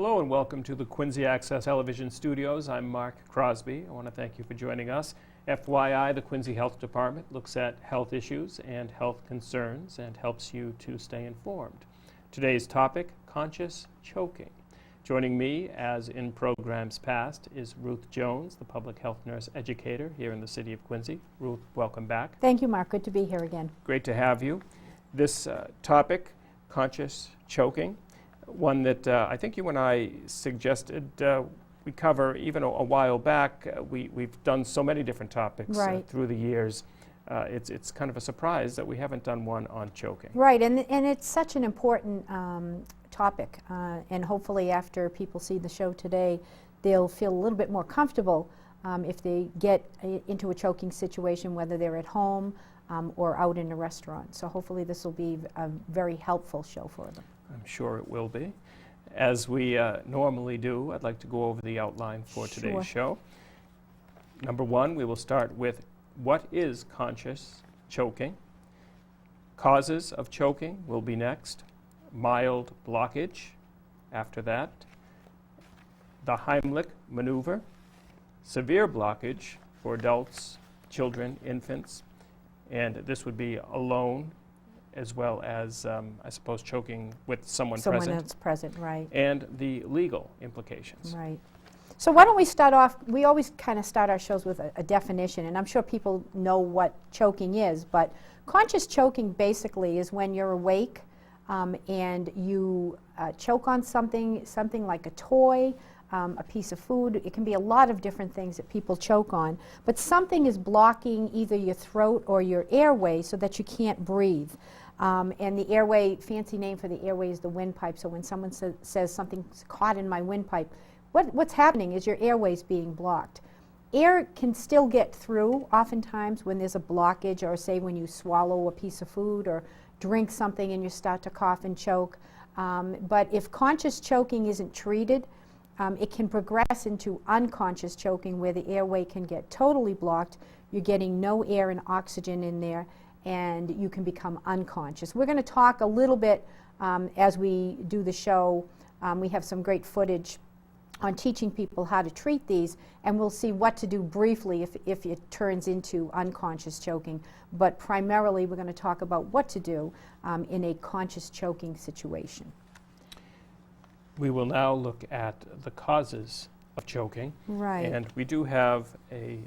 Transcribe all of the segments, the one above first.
Hello and welcome to the Quincy Access Television Studios. I'm Mark Crosby. I want to thank you for joining us. FYI, the Quincy Health Department looks at health issues and health concerns and helps you to stay informed. Today's topic, conscious choking. Joining me, as in programs past, is Ruth Jones, the public health nurse educator here in the city of Quincy. Ruth, welcome back. Thank you, Mark. Good to be here again. Great to have you. This topic, conscious choking, one that I think you and I suggested we cover even a while back. We've done so many different topics through the years. It's kind of a surprise that we haven't done one on choking. Right, and it's such an important topic, and hopefully after people see the show today, they'll feel a little bit more comfortable if they get into a choking situation, whether they're at home or out in a restaurant. So hopefully this will be a very helpful show for them. I'm sure it will be. As we normally do, I'd like to go over the outline for today's show. Number one, we will start with what is conscious choking. Causes of choking will be next. Mild blockage after that. The Heimlich maneuver. Severe blockage for adults, children, infants. And this would be alone, as well as, I suppose, choking with someone present. Someone that's present, right. And the legal implications. Right. So why don't we start off, we always kind of start our shows with a definition, and I'm sure people know what choking is, but conscious choking basically is when you're awake and you choke on something like a toy, a piece of food. It can be a lot of different things that people choke on, but something is blocking either your throat or your airway so that you can't breathe. And the airway, fancy name for the airway is the windpipe. So when someone says something's caught in my windpipe, what's happening is your airway's being blocked. Air can still get through oftentimes when there's a blockage, or say when you swallow a piece of food or drink something and you start to cough and choke. But if conscious choking isn't treated, it can progress into unconscious choking where the airway can get totally blocked. You're getting no air and oxygen in there, and you can become unconscious. We're going to talk a little bit as we do the show. We have some great footage on teaching people how to treat these, and we'll see what to do briefly if it turns into unconscious choking. But primarily we're going to talk about what to do in a conscious choking situation. We will now look at the causes of choking. Right. And we do have a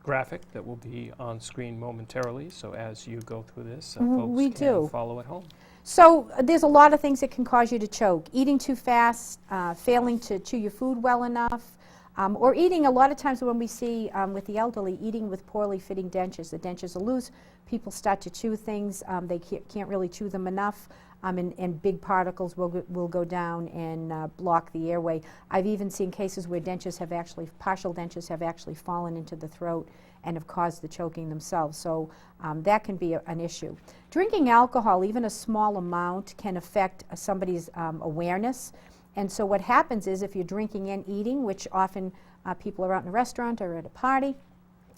graphic that will be on screen momentarily, so as you go through this, folks can follow at home. So there's a lot of things that can cause you to choke. Eating too fast, failing to chew your food well enough, or eating, a lot of times when we see with the elderly, eating with poorly fitting dentures. The dentures are loose, people start to chew things, they can't really chew them enough, and big particles will go down and block the airway. I've even seen cases where partial dentures have actually fallen into the throat and have caused the choking themselves. So that can be an issue. Drinking alcohol, even a small amount, can affect somebody's awareness. And so what happens is if you're drinking and eating, which often people are out in a restaurant or at a party,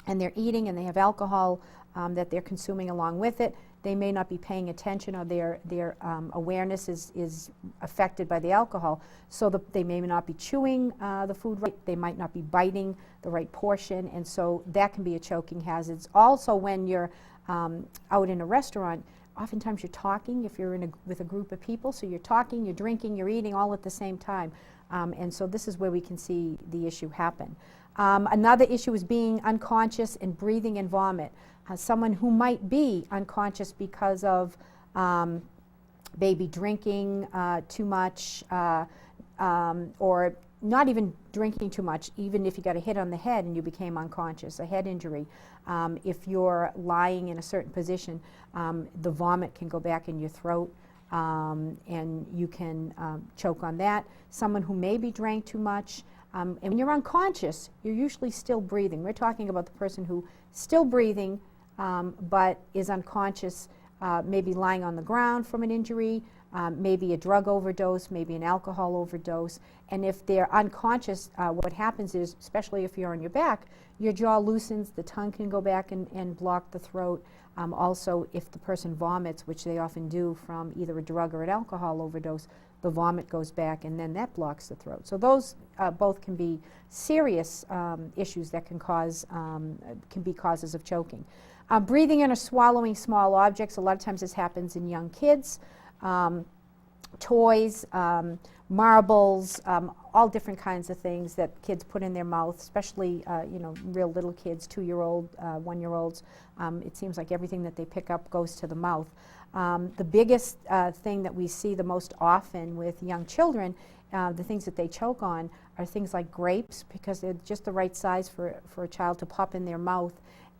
and they're eating and they have alcohol that they're consuming along with it, they may not be paying attention, or their awareness is affected by the alcohol. So they may not be chewing the food right, they might not be biting the right portion, and so that can be a choking hazard. Also, when you're out in a restaurant, oftentimes you're talking if you're with a group of people, so you're talking, you're drinking, you're eating all at the same time. And so this is where we can see the issue happen. Another issue is being unconscious and breathing and vomit. Someone who might be unconscious because of maybe drinking too much, or not even drinking too much, even if you got a hit on the head and you became unconscious, a head injury. If you're lying in a certain position, the vomit can go back in your throat, and you can choke on that. Someone who maybe drank too much, and when you're unconscious, you're usually still breathing. We're talking about the person who still breathing, but is unconscious, maybe lying on the ground from an injury, maybe a drug overdose, maybe an alcohol overdose. And if they're unconscious, what happens is, especially if you're on your back, your jaw loosens, the tongue can go back and block the throat. Also, if the person vomits, which they often do from either a drug or an alcohol overdose, the vomit goes back, and then that blocks the throat. So those both can be serious issues that can be causes of choking. Breathing in or swallowing small objects, a lot of times this happens in young kids. Toys, marbles, all different kinds of things that kids put in their mouth, especially real little kids, 2-year-old, 1-year-olds. It seems like everything that they pick up goes to the mouth. The biggest thing that we see the most often with young children, the things that they choke on, are things like grapes, because they're just the right size for a child to pop in their mouth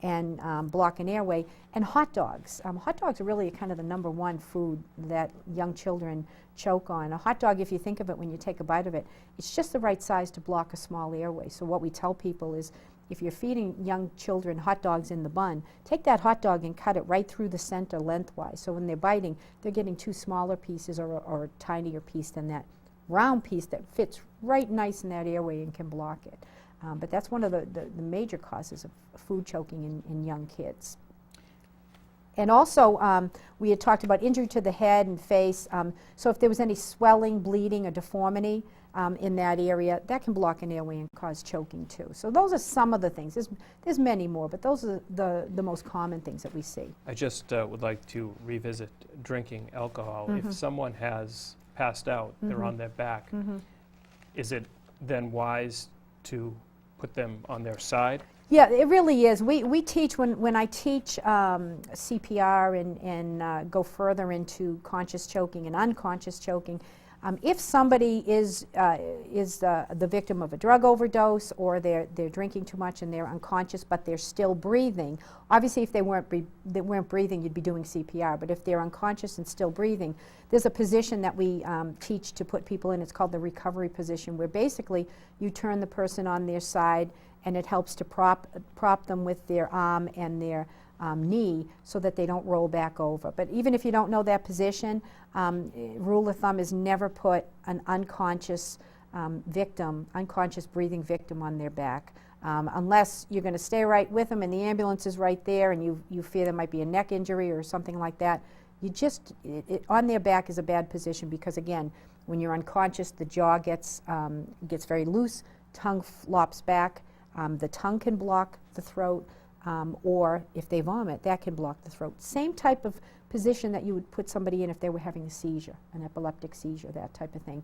and block an airway, and hot dogs. Hot dogs are really kind of the number one food that young children choke on. A hot dog, if you think of it when you take a bite of it, it's just the right size to block a small airway. So what we tell people is, if you're feeding young children hot dogs in the bun, take that hot dog and cut it right through the center lengthwise. So when they're biting, they're getting 2 smaller pieces or a tinier piece than that round piece that fits right nice in that airway and can block it. But that's one of the major causes of food choking in young kids. And also, we had talked about injury to the head and face. So if there was any swelling, bleeding, or deformity in that area, that can block an airway and cause choking too. So those are some of the things. There's many more, but those are the most common things that we see. I just would like to revisit drinking alcohol. If someone has passed out, they're on their back, is it then wise to put them on their side? Yeah, it really is. We teach, when I teach CPR and go further into conscious choking and unconscious choking, if somebody is the victim of a drug overdose, or they're drinking too much and they're unconscious but they're still breathing, obviously if they weren't breathing, you'd be doing CPR. But if they're unconscious and still breathing, there's a position that we teach to put people in. It's called the recovery position, where basically you turn the person on their side, and it helps to prop them with their arm and their knee so that they don't roll back over. But even if you don't know that position, rule of thumb is never put an unconscious unconscious breathing victim on their back, unless you're going to stay right with them and the ambulance is right there and you fear there might be a neck injury or something like that. On their back is a bad position, because again, when you're unconscious, the jaw gets very loose, tongue flops back. The tongue can block the throat, or if they vomit, that can block the throat. Same type of position that you would put somebody in if they were having a seizure, an epileptic seizure, that type of thing.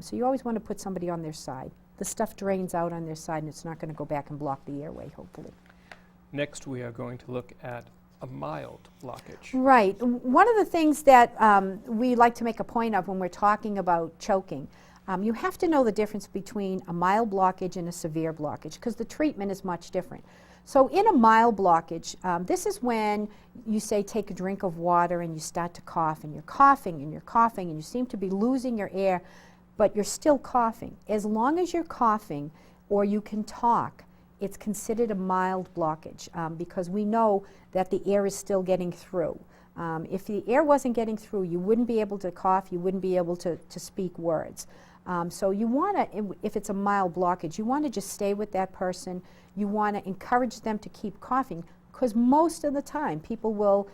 So you always want to put somebody on their side. The stuff drains out on their side, and it's not going to go back and block the airway, hopefully. Next, we are going to look at a mild blockage. Right. One of the things that we like to make a point of when we're talking about choking, you have to know the difference between a mild blockage and a severe blockage, because the treatment is much different. So in a mild blockage, this is when you say take a drink of water and you start to cough, and you're coughing and you're coughing and you seem to be losing your air, but you're still coughing. As long as you're coughing or you can talk, it's considered a mild blockage, because we know that the air is still getting through. If the air wasn't getting through, you wouldn't be able to cough, you wouldn't be able to speak words. So you want to, if it's a mild blockage, you want to just stay with that person. You want to encourage them to keep coughing, because most of the time people will,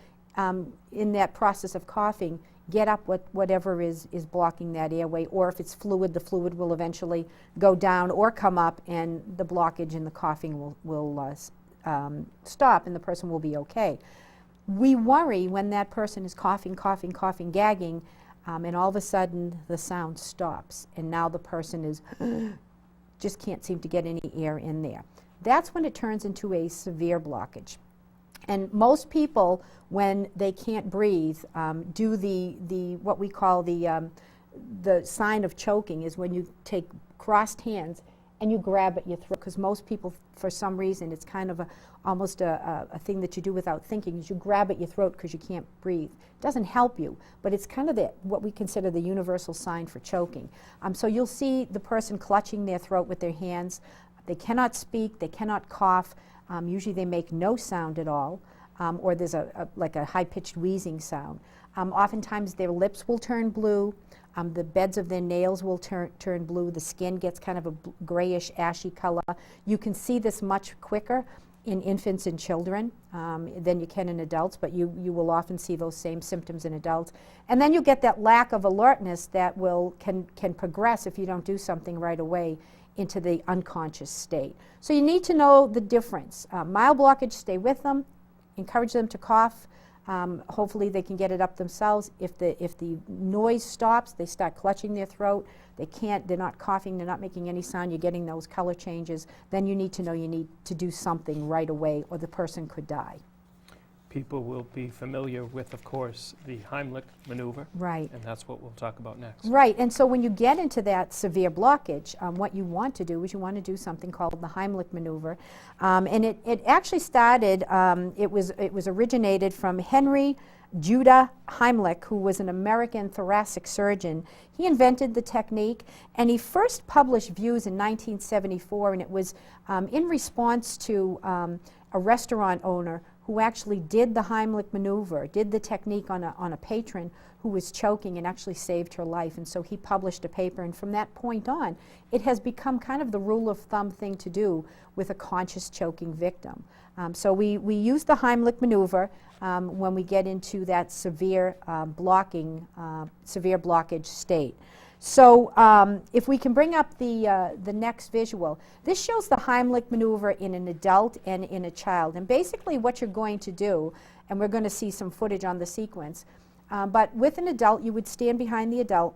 in that process of coughing, get up whatever is blocking that airway, or if it's fluid, the fluid will eventually go down or come up, and the blockage and the coughing will stop, and the person will be okay. We worry when that person is coughing, coughing, coughing, gagging, and all of a sudden the sound stops, and now the person is just can't seem to get any air in there. That's when it turns into a severe blockage. And most people, when they can't breathe, do the what we call the sign of choking, is when you take crossed hands and you grab at your throat, because most people, for some reason, it's kind of almost a thing that you do without thinking, is you grab at your throat because you can't breathe. It doesn't help you, but it's kind of what we consider the universal sign for choking. So you'll see the person clutching their throat with their hands. They cannot speak, they cannot cough. Usually they make no sound at all, or there's like a high-pitched wheezing sound. Oftentimes their lips will turn blue. The beds of their nails will turn blue. The skin gets kind of a grayish, ashy color. You can see this much quicker in infants and children than you can in adults, but you will often see those same symptoms in adults. And then you get that lack of alertness that can progress if you don't do something right away into the unconscious state. So you need to know the difference. Mild blockage, stay with them, encourage them to cough. Hopefully they can get it up themselves. If the noise stops, they start clutching their throat, they're not coughing, they're not making any sound, you're getting those color changes, then you need to know you need to do something right away or the person could die. People will be familiar with, of course, the Heimlich maneuver. Right. And that's what we'll talk about next. Right, and so when you get into that severe blockage, what you want to do is you want to do something called the Heimlich maneuver. And it actually started, it was originated from Henry Judah Heimlich, who was an American thoracic surgeon. He invented the technique, and he first published views in 1974, and it was in response to a restaurant owner who actually did the Heimlich maneuver, did the technique on a patron who was choking and actually saved her life. And so he published a paper, and from that point on, it has become kind of the rule of thumb thing to do with a conscious choking victim. So we use the Heimlich maneuver when we get into that severe blockage state. So if we can bring up the next visual, this shows the Heimlich maneuver in an adult and in a child. And basically what you're going to do, and we're going to see some footage on the sequence, but with an adult, you would stand behind the adult.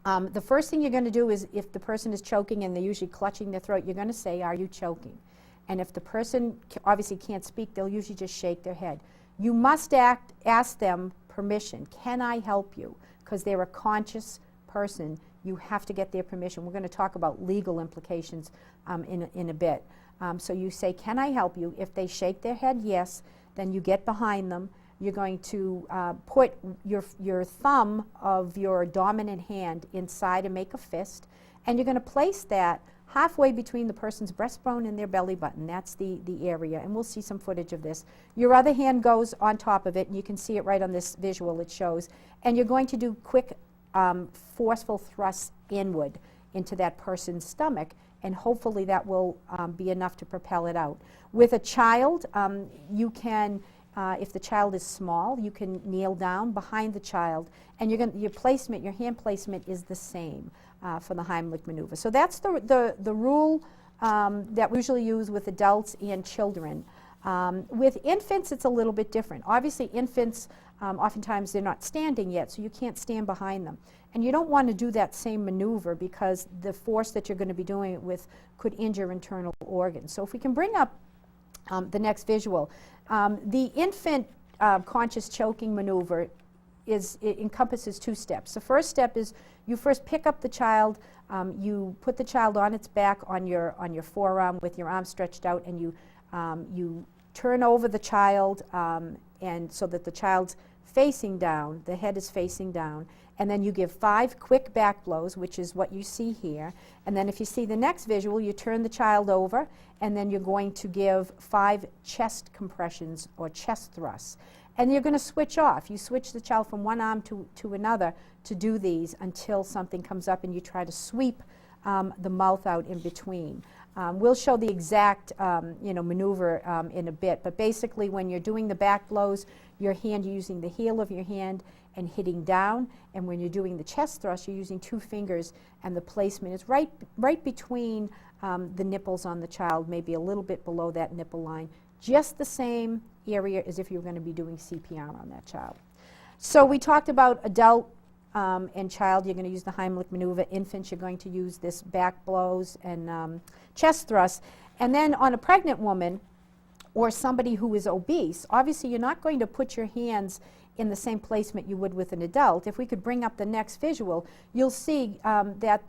The first thing you're going to do is, if the person is choking and they're usually clutching their throat, you're going to say, "Are you choking?" And if the person obviously can't speak, they'll usually just shake their head. You must ask them permission. Can I help you? Because they're a conscious person. You have to get their permission. We're going to talk about legal implications in a bit. So you say, "Can I help you?" If they shake their head yes, then you get behind them. You're going to put your thumb of your dominant hand inside and make a fist, and you're going to place that halfway between the person's breastbone and their belly button. That's the area, and we'll see some footage of this. Your other hand goes on top of it, and you can see it right on this visual it shows, and you're going to do quick forceful thrusts inward into that person's stomach, and hopefully that will be enough to propel it out. With a child, you can, if the child is small, you can kneel down behind the child, and your placement, your hand placement is the same for the Heimlich maneuver. So that's the rule that we usually use with adults and children. With infants, it's a little bit different. Obviously, infants, oftentimes they're not standing yet, so you can't stand behind them. And you don't want to do that same maneuver because the force that you're going to be doing it with could injure internal organs. So if we can bring up the next visual, the infant conscious choking maneuver it encompasses two steps. The first step is you first pick up the child, you put the child on its back on your forearm with your arm stretched out, and you turn over the child, and so that the child's facing down, the head is facing down, and then you give 5 quick back blows, which is what you see here. And then if you see the next visual, you turn the child over, and then you're going to give 5 chest compressions or chest thrusts. And you're going to switch off. You switch the child from one arm to another to do these until something comes up, and you try to sweep the mouth out in between. We'll show the exact maneuver in a bit, but basically when you're doing the back blows, you're using the heel of your hand and hitting down, and when you're doing the chest thrust, you're using 2 fingers, and the placement is right between the nipples on the child, maybe a little bit below that nipple line, just the same area as if you were going to be doing CPR on that child. So we talked about adult and child, you're going to use the Heimlich maneuver. Infants, you're going to use this back blows and chest thrusts. And then on a pregnant woman or somebody who is obese, obviously you're not going to put your hands in the same placement you would with an adult. If we could bring up the next visual, you'll see that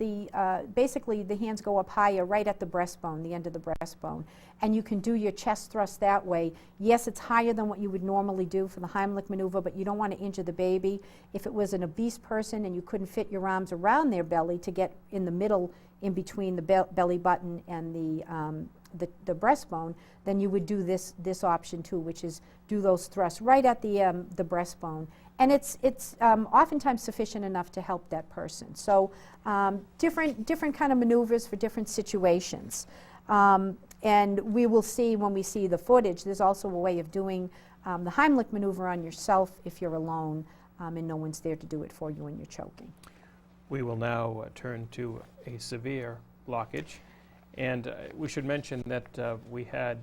basically the hands go up higher right at the breastbone, the end of the breastbone. And you can do your chest thrust that way. Yes, it's higher than what you would normally do for the Heimlich maneuver, but you don't want to injure the baby. If it was an obese person and you couldn't fit your arms around their belly to get in the middle, in between the belly button and the breastbone, then you would do this option too, which is do those thrusts right at the breastbone. And it's oftentimes sufficient enough to help that person. So different kind of maneuvers for different situations. And we will see when we see the footage, there's also a way of doing the Heimlich maneuver on yourself if you're alone and no one's there to do it for you when you're choking. We will now turn to a severe blockage. And we should mention that we had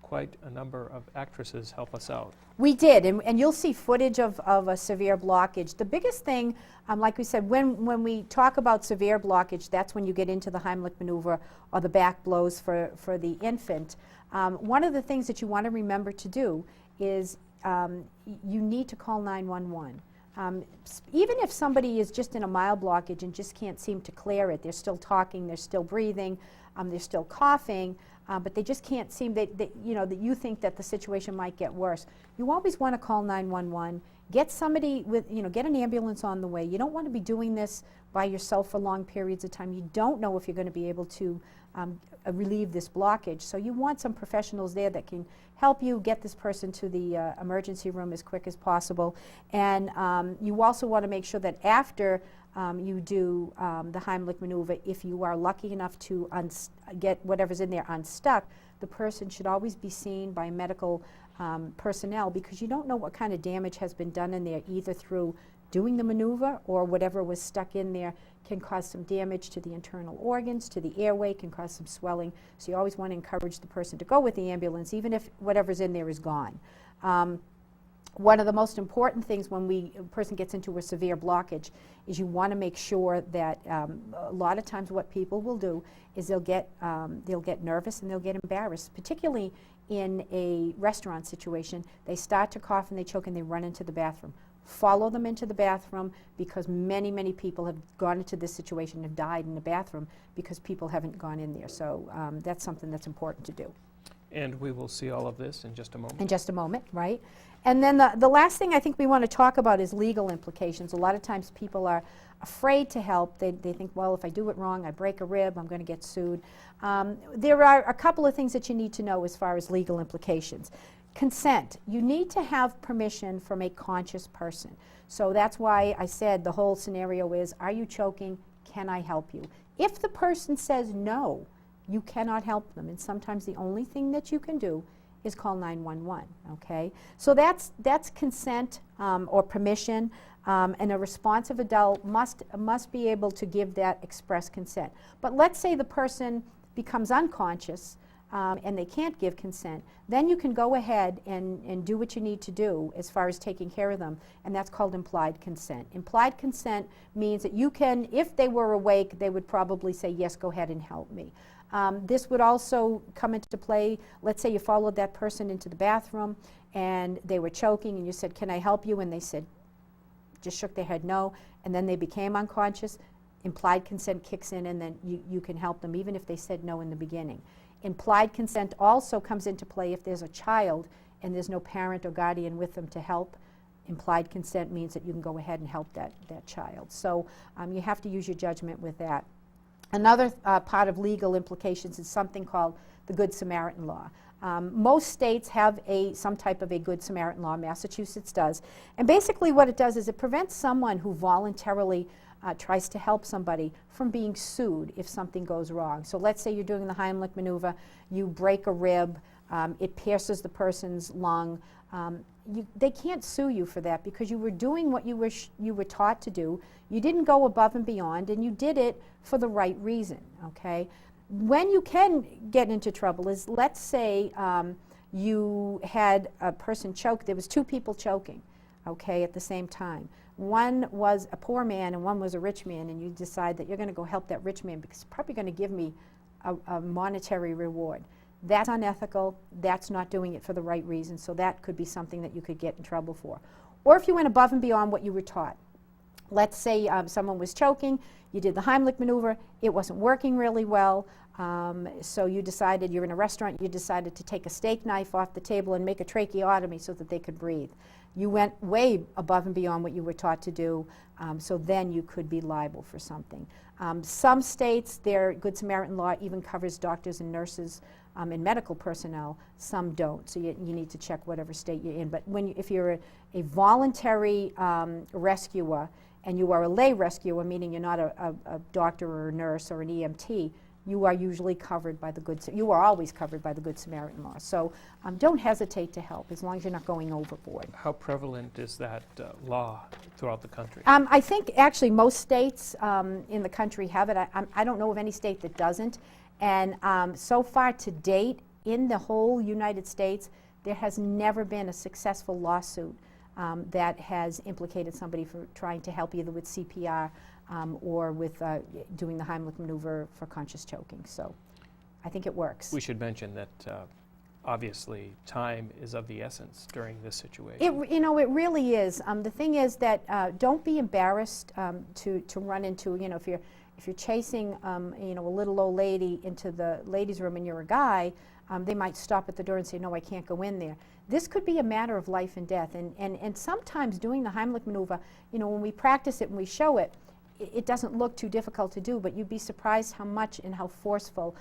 quite a number of actresses help us out. We did, and you'll see footage of a severe blockage. The biggest thing, like we said, when we talk about severe blockage, that's when you get into the Heimlich maneuver or the back blows for the infant. One of the things that you want to remember to do is you need to call 911. Even if somebody is just in a mild blockage and just can't seem to clear it, they're still talking, they're still breathing, they're still coughing, but they just can't seem, that you think that the situation might get worse. You always want to call 911. Get somebody with, get an ambulance on the way. You don't want to be doing this by yourself for long periods of time. You don't know if you're going to be able to relieve this blockage. So you want some professionals there that can help you get this person to the emergency room as quick as possible. And you also want to make sure that after you do the Heimlich maneuver, if you are lucky enough to get whatever's in there unstuck, the person should always be seen by medical personnel, because you don't know what kind of damage has been done in there, either through doing the maneuver or whatever was stuck in there can cause some damage to the internal organs, to the airway, can cause some swelling. So you always want to encourage the person to go with the ambulance, even if whatever's in there is gone. One of the most important things when a person gets into a severe blockage is you want to make sure that a lot of times what people will do is they'll get nervous and they'll get embarrassed, particularly in a restaurant situation. They start to cough and they choke and they run into the bathroom. Follow them into the bathroom, because many, many people have gone into this situation and have died in the bathroom because people haven't gone in there. So that's something that's important to do. And we will see all of this in just a moment. In just a moment, right? And then the last thing I think we want to talk about is legal implications. A lot of times people are afraid to help. They think, well, if I do it wrong, I break a rib, I'm going to get sued. There are a couple of things that you need to know as far as legal implications. Consent. You need to have permission from a conscious person. So that's why I said the whole scenario is, are you choking? Can I help you? If the person says no, you cannot help them. And sometimes the only thing that you can do is call 911, okay? So that's consent or permission, and a responsive adult must be able to give that express consent. But let's say the person becomes unconscious and they can't give consent, then you can go ahead and do what you need to do as far as taking care of them, and that's called implied consent. Implied consent means that you can, if they were awake, they would probably say, yes, go ahead and help me. This would also come into play, let's say you followed that person into the bathroom and they were choking and you said, can I help you? And they said, just shook their head no, and then they became unconscious. Implied consent kicks in, and then you can help them even if they said no in the beginning. Implied consent also comes into play if there's a child and there's no parent or guardian with them to help. Implied consent means that you can go ahead and help that child. So you have to use your judgment with that. Another part of legal implications is something called the Good Samaritan Law. Most states have some type of a Good Samaritan Law. Massachusetts does. And basically what it does is it prevents someone who voluntarily tries to help somebody from being sued if something goes wrong. So let's say you're doing the Heimlich maneuver, you break a rib, it pierces the person's lung. They can't sue you for that because you were doing what you were taught to do. You didn't go above and beyond, and you did it for the right reason, okay? When you can get into trouble is, let's say you had a person choke. There was two people choking, okay, at the same time. One was a poor man and one was a rich man, and you decide that you're going to go help that rich man because he's probably going to give me a monetary reward. That's unethical. That's not doing it for the right reason, so that could be something that you could get in trouble for. Or if you went above and beyond what you were taught. Let's say someone was choking, you did the Heimlich maneuver, it wasn't working really well, so you decided, you're in a restaurant, you decided to take a steak knife off the table and make a tracheotomy so that they could breathe. You went way above and beyond what you were taught to do, so then you could be liable for something. Some states, their Good Samaritan Law even covers doctors and nurses and medical personnel. Some don't, so you need to check whatever state you're in. But if you're a voluntary rescuer and you are a lay rescuer, meaning you're not a doctor or a nurse or an EMT, you are usually covered by the you are always covered by the Good Samaritan law. So don't hesitate to help as long as you're not going overboard. How prevalent is that law throughout the country? I think actually most states in the country have it. I don't know of any state that doesn't. And so far to date, in the whole United States, there has never been a successful lawsuit that has implicated somebody for trying to help either with CPR or with doing the Heimlich maneuver for conscious choking. So I think it works. We should mention that obviously time is of the essence during this situation. It really is. The thing is that don't be embarrassed to run into, if you're chasing a little old lady into the ladies' room and you're a guy, they might stop at the door and say, no, I can't go in there. This could be a matter of life and death. And sometimes doing the Heimlich maneuver, when we practice it and we show it, it doesn't look too difficult to do, but you'd be surprised how much and how forceful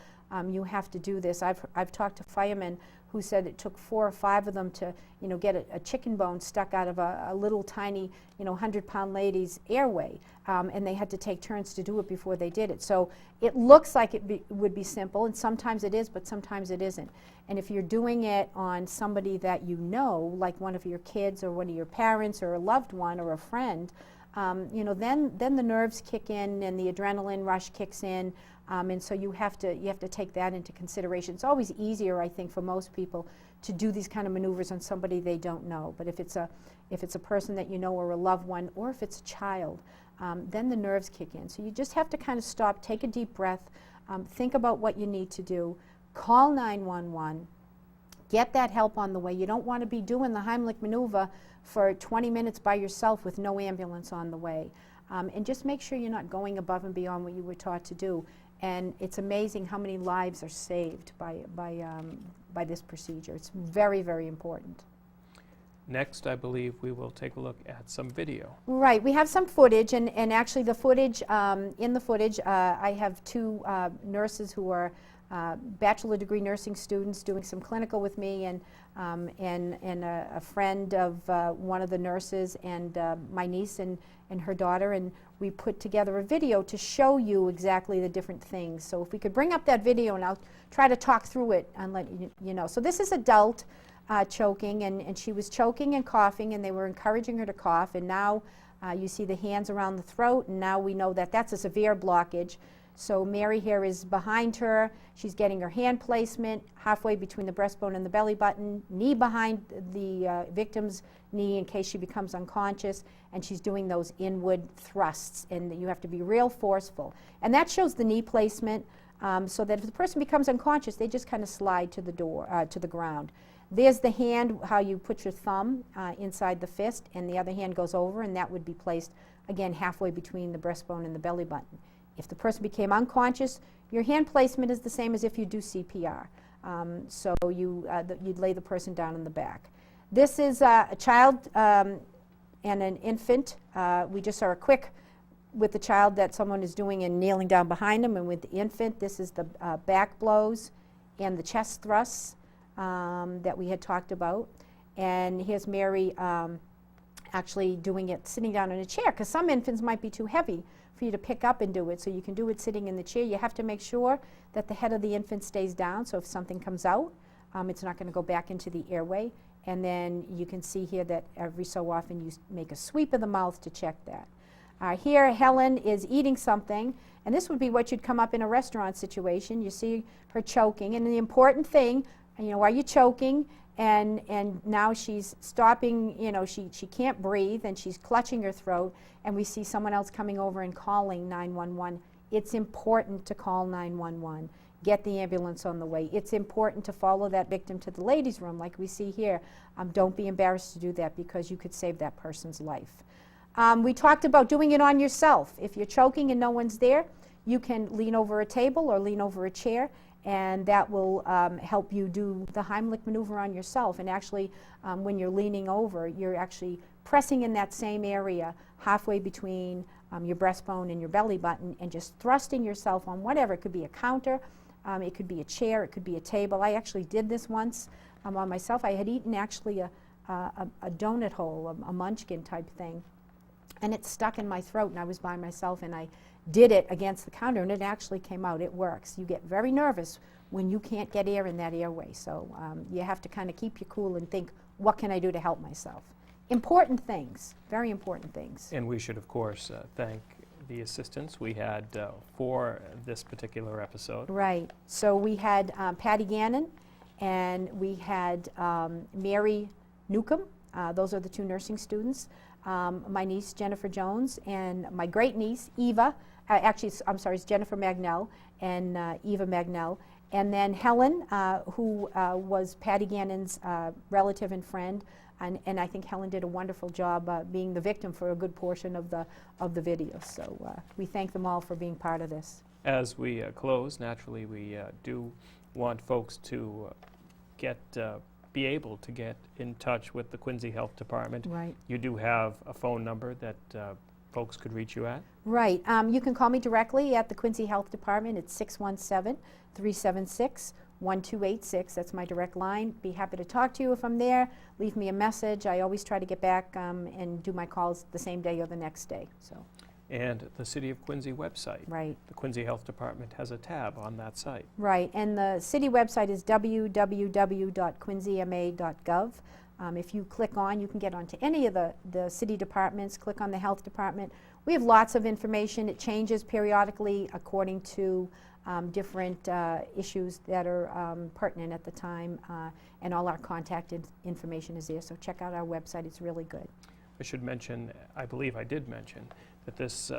you have to do this. I've talked to firemen who said it took 4 or 5 of them to get a chicken bone stuck out of a little tiny 100-pound lady's airway, and they had to take turns to do it before they did it. So it looks like it would be simple, and sometimes it is, but sometimes it isn't. And if you're doing it on somebody that you know, like one of your kids or one of your parents or a loved one or a friend, then the nerves kick in and the adrenaline rush kicks in, and so you have to take that into consideration. It's always easier, I think, for most people to do these kind of maneuvers on somebody they don't know. But if it's a person that you know or a loved one, or if it's a child, then the nerves kick in. So you just have to kind of stop, take a deep breath, think about what you need to do, call 911. Get that help on the way. You don't want to be doing the Heimlich maneuver for 20 minutes by yourself with no ambulance on the way. And just make sure you're not going above and beyond what you were taught to do. And it's amazing how many lives are saved by this procedure. It's very, very important. Next, I believe we will take a look at some video. Right. We have some footage, and actually the footage, in the footage, I have 2 nurses who are bachelor degree nursing students doing some clinical with me, and a friend of one of the nurses, and my niece and her daughter, and we put together a video to show you exactly the different things. So if we could bring up that video, and I'll try to talk through it and let you know. So this is adult choking, and she was choking and coughing, and they were encouraging her to cough, and now you see the hands around the throat, and now we know that that's a severe blockage. So Mary here is behind her. She's getting her hand placement halfway between the breastbone and the belly button, knee behind the victim's knee in case she becomes unconscious, and she's doing those inward thrusts, and you have to be real forceful. And that shows the knee placement, so that if the person becomes unconscious, they just kind of slide to the ground. There's the hand, how you put your thumb inside the fist, and the other hand goes over, and that would be placed, again, halfway between the breastbone and the belly button. If the person became unconscious, your hand placement is the same as if you do CPR. So you'd lay the person down in the back. This is a child and an infant. We just saw a quick with the child that someone is doing and kneeling down behind them, and with the infant, this is the back blows and the chest thrusts that we had talked about. And here's Mary actually doing it sitting down in a chair, because some infants might be too heavy for you to pick up and do it, so you can do it sitting in the chair. You have to make sure that the head of the infant stays down, so if something comes out, it's not going to go back into the airway. And then you can see here that every so often you make a sweep of the mouth to check that. Here Helen is eating something, and this would be what you'd come up in a restaurant situation. You see her choking, and the important thing, are you choking? And now she's stopping, she can't breathe, and she's clutching her throat, and we see someone else coming over and calling 911. It's important to call 911. Get the ambulance on the way. It's important to follow that victim to the ladies' room like we see here. Don't be embarrassed to do that, because you could save that person's life. We talked about doing it on yourself. If you're choking and no one's there, you can lean over a table or lean over a chair, and that will help you do the Heimlich maneuver on yourself. And actually, when you're leaning over, you're actually pressing in that same area halfway between your breastbone and your belly button, and just thrusting yourself on whatever. It could be a counter, it could be a chair, it could be a table. I actually did this once on myself. I had eaten actually a donut hole, a munchkin type thing, and it stuck in my throat, and I was by myself, and I did it against the counter, and it actually came out. It works. You get very nervous when you can't get air in that airway. So you have to kind of keep you cool and think, what can I do to help myself? Important things, very important things. And we should, of course, thank the assistants we had for this particular episode. Right. So we had Patty Gannon and we had Mary Newcomb. Those are the two nursing students. My niece, Jennifer Jones, and my great niece, Eva. It's Jennifer Magnell and Eva Magnell. And then Helen, who was Patty Gannon's relative and friend. And I think Helen did a wonderful job being the victim for a good portion of the video. So we thank them all for being part of this. As we close, naturally, we do want folks to be able to get in touch with the Quincy Health Department. Right. You do have a phone number that folks could reach you at? Right. You can call me directly at the Quincy Health Department. It's 617-376-1286. That's my direct line. Be happy to talk to you if I'm there. Leave me a message. I always try to get back and do my calls the same day or the next day. So. And the City of Quincy website. Right. The Quincy Health Department has a tab on that site. Right. And the city website is www.quincyma.gov. If you click on, you can get onto any of the city departments, click on the health department. We have lots of information. It changes periodically according to different issues that are pertinent at the time, and all our contact information is there. So check out our website. It's really good. I should mention, I believe I did mention, that this